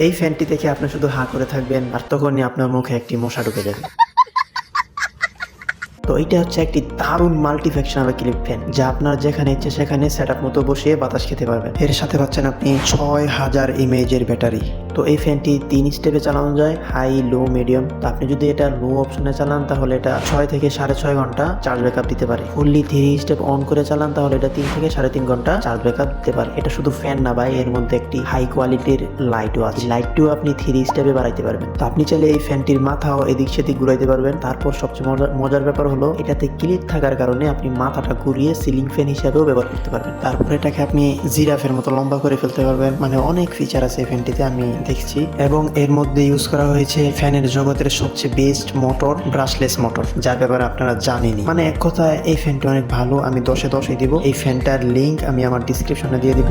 এই ফ্যানটি দেখে আপনি শুধু হাঁ করে থাকবেন আর তখনই আপনার মুখে একটি মশা ঢুকে যাবে। তো এটা হচ্ছে একটি দারুণ মাল্টিফ্যাকশনাল ক্লিপ ফ্যান, যা আপনার যেখানে ইচ্ছে সেখানে সেটআপ মতো বসিয়ে বাতাস খেতে পারবেন। এর সাথে পাচ্ছেন আপনি 6000 ইমেজের ব্যাটারি। তো এই ফ্যানটি 3 স্টেপে চালানো যায়, হাই, লো, মিডিয়াম। তো আপনি যদি এটা লো অপশনে চালান তাহলে এটা 6 থেকে 6.5 ঘন্টা চার্জ ব্যাকআপ দিতে পারে। ফুললি 3 স্টেপ অন করে চালান তাহলে এটা 3 থেকে 3.5 ঘন্টা চার্জ ব্যাকআপ দিতে পারে। এটা শুধু ফ্যান না ভাই, এর মধ্যে একটি হাই কোয়ালিটির লাইটও আছে। লাইটটিও আপনি 3 স্টেপে বাড়াইতে পারবেন। তো আপনি চাইলে এই ফ্যানটির মাথাও এদিক সেদিক ঘুরাইতে পারবেন। তারপর সবচেয়ে মজার ব্যাপার হলো এটাতে ক্লিপ থাকার কারণে আপনি মাথাটা ঘুরিয়ে সিলিং ফ্যান হিসাবেও ব্যবহার করতে পারবেন। তারপর এটাকে আপনি জিরাফের মতো লম্বা করে ফেলতে পারবেন। মানে অনেক ফিচার আছে এই ফ্যানটিতে আমি দেখছি। এবং এর মধ্যে ইউজ করা হয়েছে ফ্যানের জগতের সবচেয়ে বেস্ট মোটর, ব্রাশলেস মোটর, যার ব্যাপারে আপনারা জানেনই। মানে এক কথায় এই ফ্যানটি অনেক ভালো। আমি 10-এ 10 দিব। এই ফ্যানটার লিঙ্ক আমি আমার ডিসক্রিপশনে দিয়ে দিব।